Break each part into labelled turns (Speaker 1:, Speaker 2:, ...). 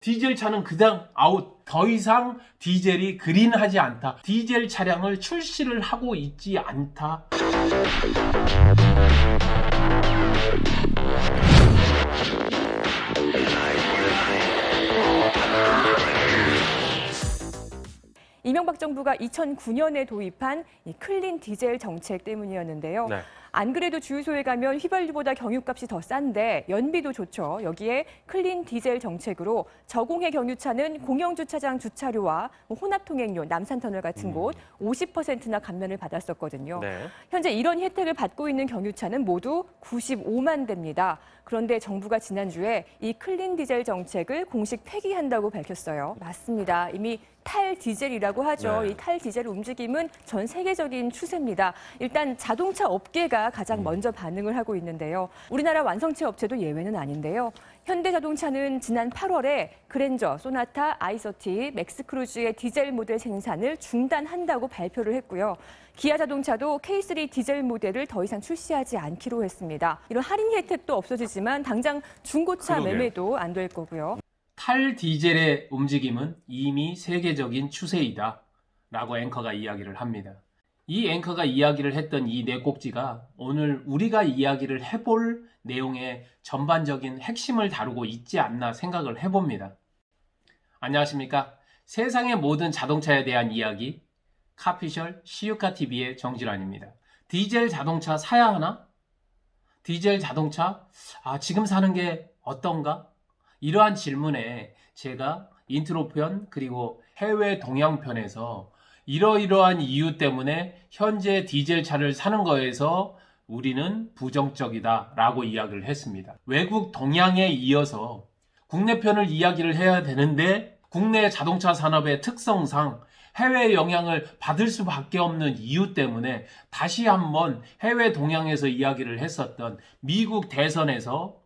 Speaker 1: 디젤 차는 그냥 아웃. 더 이상 디젤이 그린하지 않다. 디젤 차량을 출시를 하고 있지 않다.
Speaker 2: 이명박 정부가 2009년에 도입한 이 클린 디젤 정책 때문이었는데요.
Speaker 3: 네.
Speaker 2: 안 그래도 주유소에 가면 휘발유보다 경유값이 더 싼데 연비도 좋죠. 여기에 클린 디젤 정책으로 저공해 경유차는 공영주차장 주차료와 혼합통행료, 남산터널 같은 곳 50%나 감면을 받았었거든요.
Speaker 3: 네.
Speaker 2: 현재 이런 혜택을 받고 있는 경유차는 모두 95만 대입니다. 그런데 정부가 지난주에 이 클린 디젤 정책을 공식 폐기한다고 밝혔어요. 맞습니다. 이미 탈디젤이라고 하죠.
Speaker 3: 네.
Speaker 2: 이 탈디젤 움직임은 전 세계적인 추세입니다. 일단 자동차 업계가 가장 먼저 반응을 하고 있는데요. 우리나라 완성체 업체도 예외는 아닌데요. 현대자동차는 지난 8월에 그랜저, 소나타, 아이서티, 맥스크루즈의 디젤 모델 생산을 중단한다고 발표를 했고요. 기아자동차도 K3 디젤 모델을 더 이상 출시하지 않기로 했습니다. 이런 할인 혜택도 없어지지만 당장 중고차
Speaker 3: 그러게요.
Speaker 2: 매매도 안 될 거고요.
Speaker 1: 탈디젤의 움직임은 이미 세계적인 추세이다 라고 앵커가 이야기를 합니다. 이 앵커가 이야기를 했던 이 네 꼭지가 오늘 우리가 이야기를 해볼 내용의 전반적인 핵심을 다루고 있지 않나 생각을 해봅니다. 안녕하십니까? 세상의 모든 자동차에 대한 이야기 카피셜 시유카TV의 정진환입니다. 디젤 자동차 사야 하나? 디젤 자동차? 지금 사는 게 어떤가? 이러한 질문에 제가 인트로편 그리고 해외 동향편에서 이러이러한 이유 때문에 현재 디젤 차를 사는 거에서 우리는 부정적이다 라고 이야기를 했습니다. 외국 동향에 이어서 국내 편을 이야기를 해야 되는데 국내 자동차 산업의 특성상 해외 영향을 받을 수밖에 없는 이유 때문에 다시 한번 해외 동향에서 이야기를 했었던 미국 대선에서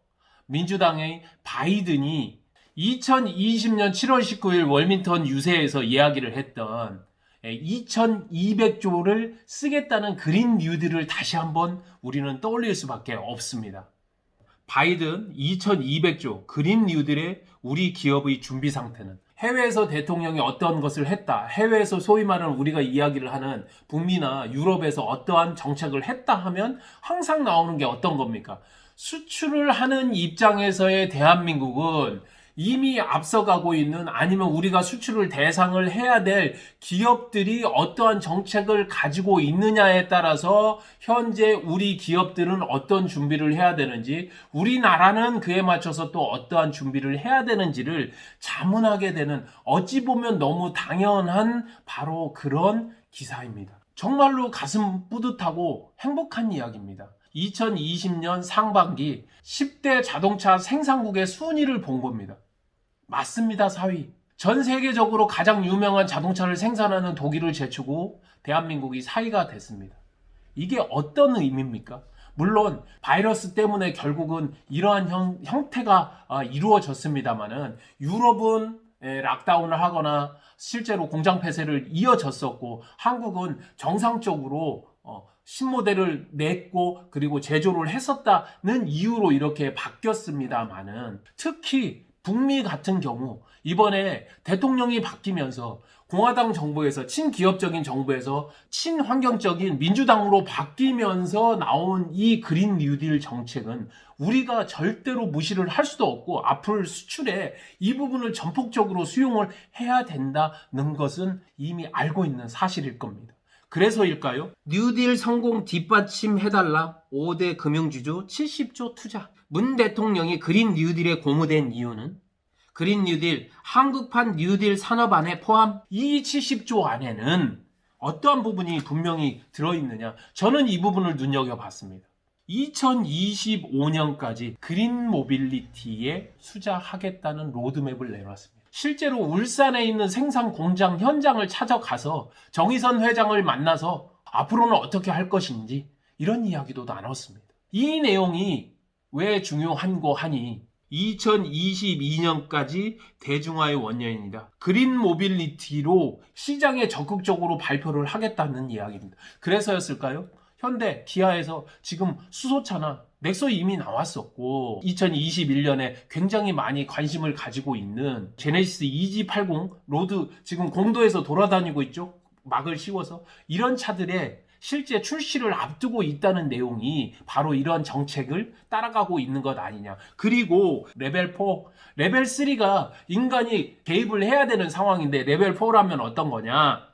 Speaker 1: 민주당의 바이든이 2020년 7월 19일 월밍턴 유세에서 이야기를 했던 2200조를 쓰겠다는 그린 뉴딜을 다시 한번 우리는 떠올릴 수밖에 없습니다. 바이든 2200조 그린 뉴딜의 우리 기업의 준비 상태는 해외에서 대통령이 어떤 것을 했다. 해외에서 소위 말하는 우리가 이야기를 하는 북미나 유럽에서 어떠한 정책을 했다 하면 항상 나오는 게 어떤 겁니까? 수출을 하는 입장에서의 대한민국은 이미 앞서가고 있는 아니면 우리가 수출을 대상을 해야 될 기업들이 어떠한 정책을 가지고 있느냐에 따라서 현재 우리 기업들은 어떤 준비를 해야 되는지 우리나라는 그에 맞춰서 또 어떠한 준비를 해야 되는지를 자문하게 되는 어찌 보면 너무 당연한 바로 그런 기사입니다. 정말로 가슴 뿌듯하고 행복한 이야기입니다. 2020년 상반기 10대 자동차 생산국의 순위를 본 겁니다. 맞습니다, 4위. 전 세계적으로 가장 유명한 자동차를 생산하는 독일을 제치고 대한민국이 4위가 됐습니다. 이게 어떤 의미입니까? 물론 바이러스 때문에 결국은 이러한 형태가 이루어졌습니다만은 유럽은 락다운을 하거나 실제로 공장 폐쇄를 이어졌었고 한국은 정상적으로 신모델을 냈고 그리고 제조를 했었다는 이유로 이렇게 바뀌었습니다만은 특히 북미 같은 경우 이번에 대통령이 바뀌면서 공화당 정부에서 친기업적인 정부에서 친환경적인 민주당으로 바뀌면서 나온 이 그린 뉴딜 정책은 우리가 절대로 무시를 할 수도 없고 앞으로 수출에 이 부분을 전폭적으로 수용을 해야 된다는 것은 이미 알고 있는 사실일 겁니다. 그래서일까요? 뉴딜 성공 뒷받침해달라 5대 금융주주 70조 투자. 문 대통령이 그린 뉴딜에 고무된 이유는 그린 뉴딜, 한국판 뉴딜 산업안에 포함 이 70조 안에는 어떠한 부분이 분명히 들어있느냐? 저는 이 부분을 눈여겨봤습니다. 2025년까지 그린 모빌리티에 투자하겠다는 로드맵을 내놨습니다. 실제로 울산에 있는 생산 공장 현장을 찾아가서 정의선 회장을 만나서 앞으로는 어떻게 할 것인지 이런 이야기도 나눴습니다. 이 내용이 왜 중요한고 하니 2022년까지 대중화의 원년이다. 그린 모빌리티로 시장에 적극적으로 발표를 하겠다는 이야기입니다. 그래서였을까요? 현대, 기아에서 지금 수소차나 넥소 이미 나왔었고 2021년에 굉장히 많이 관심을 가지고 있는 제네시스 EG80 로드 지금 공도에서 돌아다니고 있죠. 막을 씌워서 이런 차들의 실제 출시를 앞두고 있다는 내용이 바로 이런 정책을 따라가고 있는 것 아니냐. 그리고 레벨 4, 레벨 3가 인간이 개입을 해야 되는 상황인데 레벨 4라면 어떤 거냐.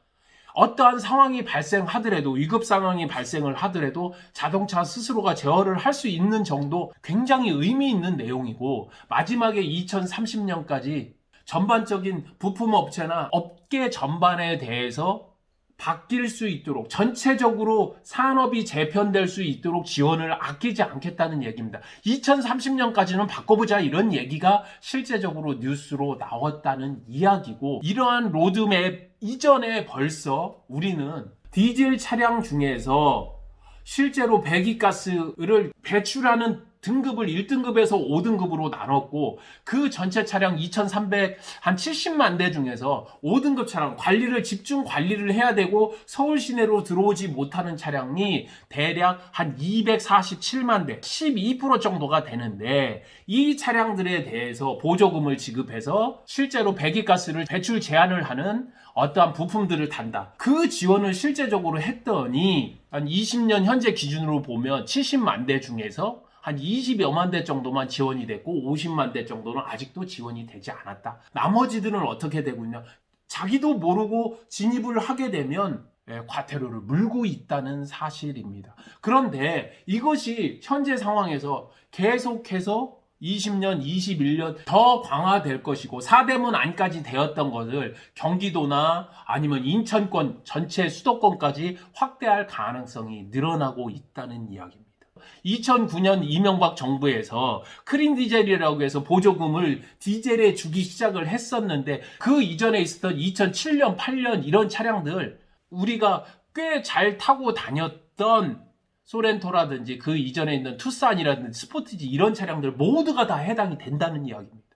Speaker 1: 어떠한 상황이 발생하더라도 위급 상황이 발생을 하더라도 자동차 스스로가 제어를 할 수 있는 정도 굉장히 의미 있는 내용이고 마지막에 2030년까지 전반적인 부품 업체나 업계 전반에 대해서 바뀔 수 있도록 전체적으로 산업이 재편될 수 있도록 지원을 아끼지 않겠다는 얘기입니다. 2030년까지는 바꿔보자 이런 얘기가 실제적으로 뉴스로 나왔다는 이야기고 이러한 로드맵 이전에 벌써 우리는 디젤 차량 중에서 실제로 배기가스를 배출하는 등급을 1등급에서 5등급으로 나눴고 그 전체 차량 2,370만 대 중에서 5등급 차량 집중 관리를 해야 되고 서울 시내로 들어오지 못하는 차량이 대략 한 247만 대, 12% 정도가 되는데 이 차량들에 대해서 보조금을 지급해서 실제로 배기가스를 배출 제한을 하는 어떠한 부품들을 단다. 그 지원을 실제적으로 했더니 한 20년 현재 기준으로 보면 70만 대 중에서 한 20여만 대 정도만 지원이 됐고 50만 대 정도는 아직도 지원이 되지 않았다. 나머지들은 어떻게 되고 있냐? 자기도 모르고 진입을 하게 되면 과태료를 물고 있다는 사실입니다. 그런데 이것이 현재 상황에서 계속해서 20년, 21년 더 강화될 것이고 사대문 안까지 되었던 것을 경기도나 아니면 인천권 전체 수도권까지 확대할 가능성이 늘어나고 있다는 이야기입니다. 2009년 이명박 정부에서 크린 디젤이라고 해서 보조금을 디젤에 주기 시작을 했었는데 그 이전에 있었던 2007년, 8년 이런 차량들 우리가 꽤 잘 타고 다녔던 소렌토라든지 그 이전에 있는 투싼이라든지 스포티지 이런 차량들 모두가 다 해당이 된다는 이야기입니다.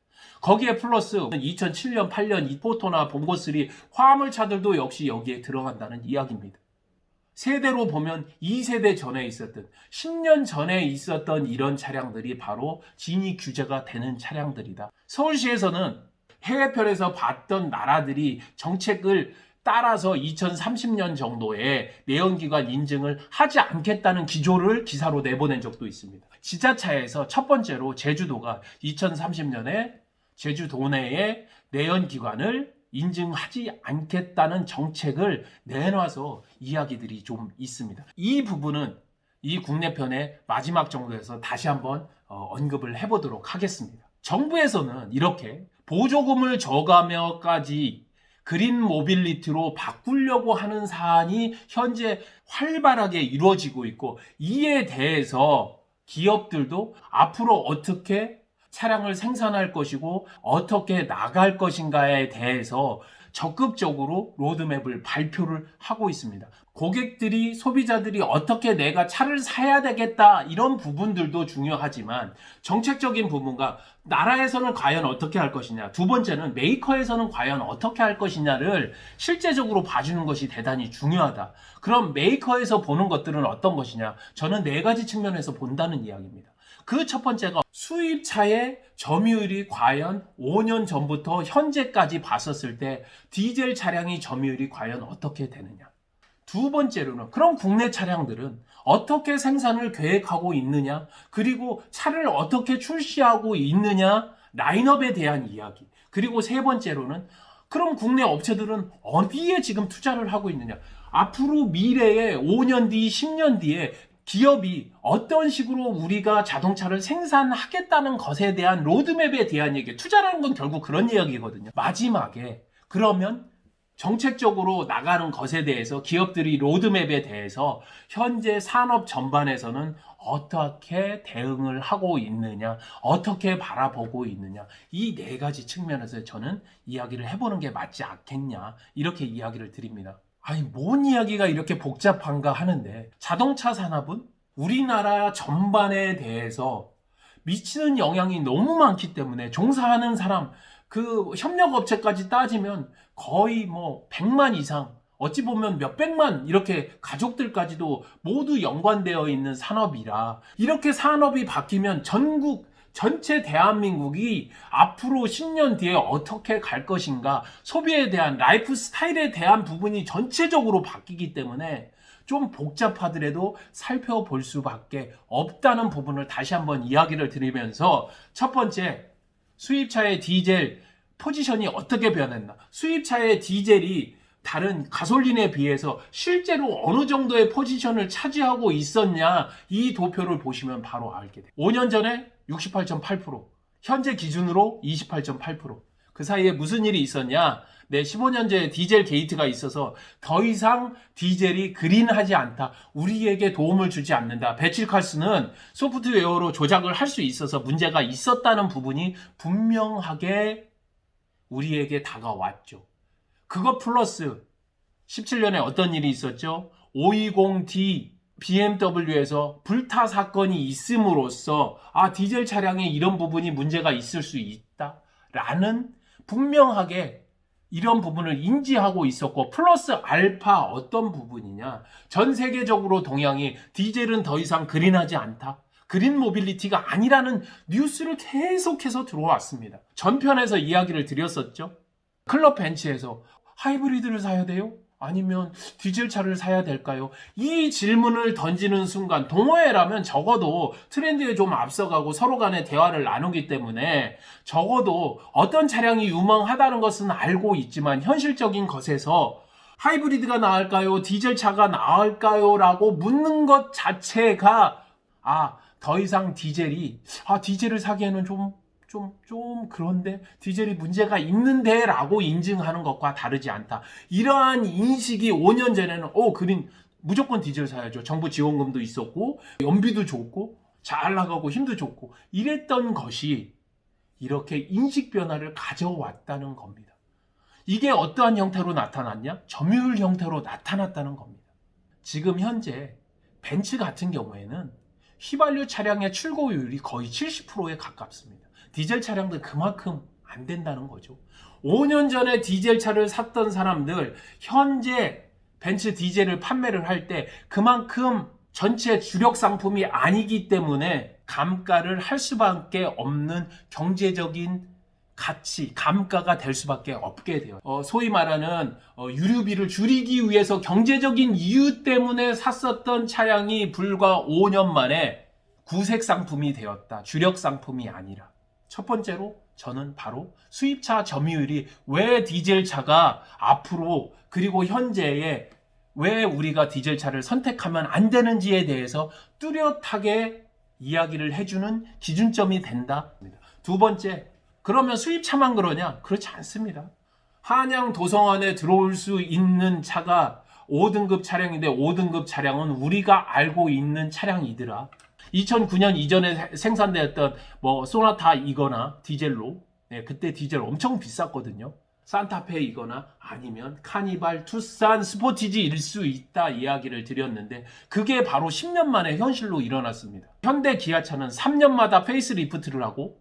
Speaker 1: 거기에 플러스 2007년, 8년 이포토나 봉고3 화물차들도 역시 여기에 들어간다는 이야기입니다. 세대로 보면 2세대 전에 있었던 10년 전에 있었던 이런 차량들이 바로 진위 규제가 되는 차량들이다. 서울시에서는 해외편에서 봤던 나라들이 정책을 따라서 2030년 정도에 내연기관 인증을 하지 않겠다는 기조를 기사로 내보낸 적도 있습니다. 지자차에서 첫 번째로 제주도가 2030년에 제주도 내에 내연기관을 인증하지 않겠다는 정책을 내놔서 이야기들이 좀 있습니다. 이 부분은 이 국내편의 마지막 정도에서 다시 한번 언급을 해보도록 하겠습니다. 정부에서는 이렇게 보조금을 줘가며까지 그린 모빌리티로 바꾸려고 하는 사안이 현재 활발하게 이루어지고 있고 이에 대해서 기업들도 앞으로 어떻게 차량을 생산할 것이고 어떻게 나갈 것인가에 대해서 적극적으로 로드맵을 발표를 하고 있습니다. 고객들이, 소비자들이 어떻게 내가 차를 사야 되겠다 이런 부분들도 중요하지만 정책적인 부분과 나라에서는 과연 어떻게 할 것이냐, 두 번째는 메이커에서는 과연 어떻게 할 것이냐를 실제적으로 봐주는 것이 대단히 중요하다. 그럼 메이커에서 보는 것들은 어떤 것이냐? 저는 네 가지 측면에서 본다는 이야기입니다. 그 첫 번째가 수입차의 점유율이 과연 5년 전부터 현재까지 봤었을 때 디젤 차량의 점유율이 과연 어떻게 되느냐. 두 번째로는 그럼 국내 차량들은 어떻게 생산을 계획하고 있느냐, 그리고 차를 어떻게 출시하고 있느냐, 라인업에 대한 이야기. 그리고 세 번째로는 그럼 국내 업체들은 어디에 지금 투자를 하고 있느냐. 앞으로 미래에 5년 뒤, 10년 뒤에 기업이 어떤 식으로 우리가 자동차를 생산하겠다는 것에 대한 로드맵에 대한 얘기, 투자라는 건 결국 그런 이야기거든요. 마지막에 그러면 정책적으로 나가는 것에 대해서 기업들이 로드맵에 대해서 현재 산업 전반에서는 어떻게 대응을 하고 있느냐, 어떻게 바라보고 있느냐, 이 네 가지 측면에서 저는 이야기를 해보는 게 맞지 않겠냐, 이렇게 이야기를 드립니다. 아니, 뭔 이야기가 이렇게 복잡한가 하는데 자동차 산업은 우리나라 전반에 대해서 미치는 영향이 너무 많기 때문에 종사하는 사람, 그 협력업체까지 따지면 거의 100만 이상, 어찌 보면 몇백만 이렇게 가족들까지도 모두 연관되어 있는 산업이라 이렇게 산업이 바뀌면 전체 대한민국이 앞으로 10년 뒤에 어떻게 갈 것인가, 소비에 대한 라이프 스타일에 대한 부분이 전체적으로 바뀌기 때문에 좀 복잡하더라도 살펴볼 수밖에 없다는 부분을 다시 한번 이야기를 드리면서, 첫 번째, 수입차의 디젤 포지션이 어떻게 변했나, 수입차의 디젤이 다른 가솔린에 비해서 실제로 어느 정도의 포지션을 차지하고 있었냐, 이 도표를 보시면 바로 알게 돼요. 5년 전에 68.8%, 현재 기준으로 28.8%. 그 사이에 무슨 일이 있었냐? 15년째 디젤 게이트가 있어서 더 이상 디젤이 그린하지 않다, 우리에게 도움을 주지 않는다, 배칠칼스는 소프트웨어로 조작을 할 수 있어서 문제가 있었다는 부분이 분명하게 우리에게 다가왔죠. 그거 플러스 17년에 어떤 일이 있었죠? 520D BMW에서 불타 사건이 있음으로써 디젤 차량에 이런 부분이 문제가 있을 수 있다라는 분명하게 이런 부분을 인지하고 있었고, 플러스 알파 어떤 부분이냐, 전 세계적으로 동향이 디젤은 더 이상 그린하지 않다, 그린 모빌리티가 아니라는 뉴스를 계속해서 들어왔습니다. 전편에서 이야기를 드렸었죠. 클럽 벤치에서 하이브리드를 사야 돼요? 아니면 디젤차를 사야 될까요? 이 질문을 던지는 순간, 동호회라면 적어도 트렌드에 좀 앞서가고 서로 간에 대화를 나누기 때문에 적어도 어떤 차량이 유망하다는 것은 알고 있지만, 현실적인 것에서 하이브리드가 나을까요? 디젤차가 나을까요? 라고 묻는 것 자체가 더 이상 디젤을 사기에는 좀 그런데, 디젤이 문제가 있는데 라고 인증하는 것과 다르지 않다. 이러한 인식이 5년 전에는 그린 무조건 디젤 사야죠, 정부 지원금도 있었고 연비도 좋고 잘 나가고 힘도 좋고 이랬던 것이 이렇게 인식 변화를 가져왔다는 겁니다. 이게 어떠한 형태로 나타났냐? 점유율 형태로 나타났다는 겁니다. 지금 현재 벤츠 같은 경우에는 휘발유 차량의 출고율이 거의 70%에 가깝습니다. 디젤 차량도 그만큼 안 된다는 거죠. 5년 전에 디젤 차를 샀던 사람들, 현재 벤츠 디젤을 판매를 할 때 그만큼 전체 주력 상품이 아니기 때문에 감가를 할 수밖에 없는 경제적인 가치, 감가가 될 수밖에 없게 돼요. 소위 말하는 유류비를 줄이기 위해서 경제적인 이유 때문에 샀었던 차량이 불과 5년 만에 구색 상품이 되었다, 주력 상품이 아니라. 첫 번째로 저는 바로 수입차 점유율이 왜 디젤차가 앞으로, 그리고 현재에 왜 우리가 디젤차를 선택하면 안 되는지에 대해서 뚜렷하게 이야기를 해주는 기준점이 된다. 두 번째, 그러면 수입차만 그러냐? 그렇지 않습니다. 한양 도성안에 들어올 수 있는 차가 5등급 차량인데, 5등급 차량은 우리가 알고 있는 차량이더라. 2009년 이전에 생산되었던 소나타이거나 디젤로, 그때 디젤 엄청 비쌌거든요. 산타페이거나 아니면 카니발, 투싼, 스포티지일 수 있다 이야기를 드렸는데, 그게 바로 10년 만에 현실로 일어났습니다. 현대 기아차는 3년마다 페이스리프트를 하고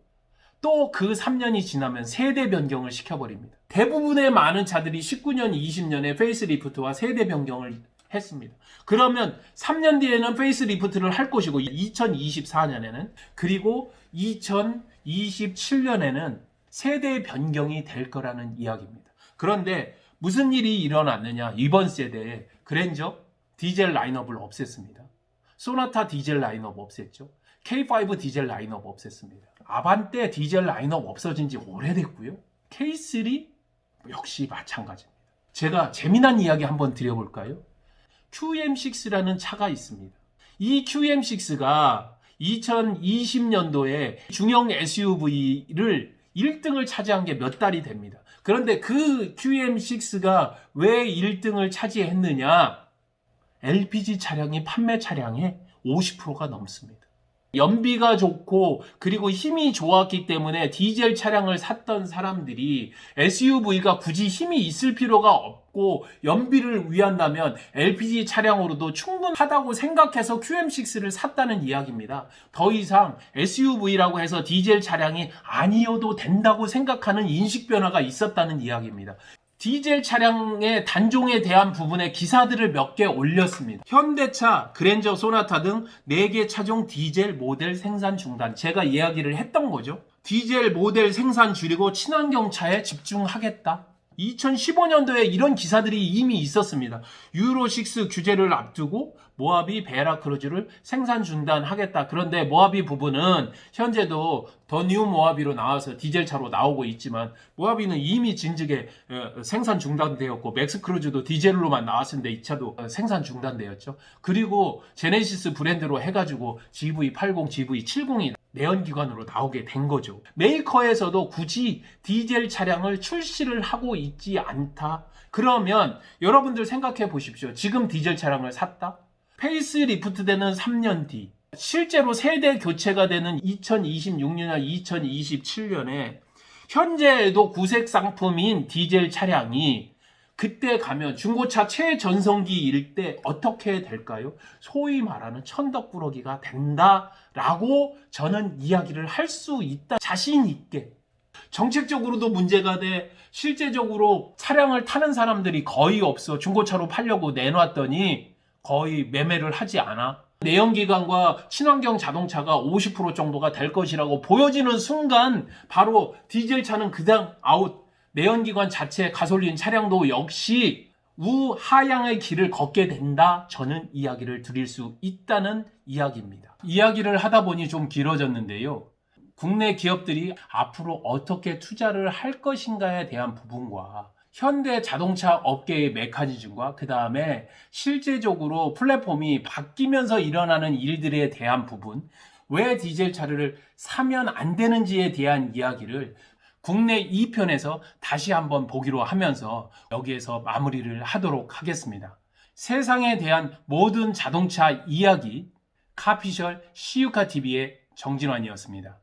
Speaker 1: 또 그 3년이 지나면 세대 변경을 시켜버립니다. 대부분의 많은 차들이 19년, 20년에 페이스리프트와 세대 변경을 했습니다. 그러면 3년 뒤에는 페이스리프트를 할 것이고, 2024년에는, 그리고 2027년에는 세대 변경이 될 거라는 이야기입니다. 그런데 무슨 일이 일어났느냐? 이번 세대에 그랜저 디젤 라인업을 없앴습니다. 소나타 디젤 라인업 없앴죠. K5 디젤 라인업 없앴습니다. 아반떼 디젤 라인업 없어진 지 오래됐고요. K3 역시 마찬가지입니다. 제가 재미난 이야기 한번 드려볼까요? QM6라는 차가 있습니다. 이 QM6가 2020년도에 중형 SUV를 1등을 차지한 게 몇 달이 됩니다. 그런데 그 QM6가 왜 1등을 차지했느냐? LPG 차량이 판매 차량의 50%가 넘습니다. 연비가 좋고 그리고 힘이 좋았기 때문에 디젤 차량을 샀던 사람들이 SUV가 굳이 힘이 있을 필요가 없고 연비를 위한다면 LPG 차량으로도 충분하다고 생각해서 QM6를 샀다는 이야기입니다. 더 이상 SUV라고 해서 디젤 차량이 아니어도 된다고 생각하는 인식 변화가 있었다는 이야기입니다. 디젤 차량의 단종에 대한 부분에 기사들을 몇 개 올렸습니다. 현대차, 그랜저, 소나타 등 4개 차종 디젤 모델 생산 중단. 제가 이야기를 했던 거죠. 디젤 모델 생산 줄이고 친환경차에 집중하겠다. 2015년도에 이런 기사들이 이미 있었습니다. 유로6 규제를 앞두고 모하비 베라 크루즈를 생산 중단하겠다. 그런데 모하비 부분은 현재도 더 뉴 모하비로 나와서 디젤차로 나오고 있지만 모하비는 이미 진즉에 생산 중단되었고 맥스 크루즈도 디젤로만 나왔는데 이 차도 생산 중단되었죠. 그리고 제네시스 브랜드로 해가지고 GV80, GV70이 내연기관으로 나오게 된 거죠. 메이커에서도 굳이 디젤 차량을 출시를 하고 있지 않다. 그러면 여러분들 생각해 보십시오. 지금 디젤 차량을 샀다? 페이스 리프트 되는 3년 뒤, 실제로 세대 교체가 되는 2026년이나 2027년에 현재에도 구색 상품인 디젤 차량이 그때 가면 중고차 최전성기일 때 어떻게 될까요? 소위 말하는 천덕꾸러기가 된다라고 저는 이야기를 할 수 있다. 자신 있게. 정책적으로도 문제가 돼. 실제적으로 차량을 타는 사람들이 거의 없어. 중고차로 팔려고 내놨더니 거의 매매를 하지 않아. 내연기관과 친환경 자동차가 50% 정도가 될 것이라고 보여지는 순간 바로 디젤 차는 그냥 아웃. 내연기관 자체 가솔린 차량도 역시 우하향의 길을 걷게 된다. 저는 이야기를 드릴 수 있다는 이야기입니다. 이야기를 하다 보니 좀 길어졌는데요. 국내 기업들이 앞으로 어떻게 투자를 할 것인가에 대한 부분과 현대 자동차 업계의 메커니즘과 그 다음에 실제적으로 플랫폼이 바뀌면서 일어나는 일들에 대한 부분, 왜 디젤 차를 사면 안 되는지에 대한 이야기를 국내 2편에서 다시 한번 보기로 하면서 여기에서 마무리를 하도록 하겠습니다. 세상에 대한 모든 자동차 이야기, 카피셜 시유카TV의 정진환이었습니다.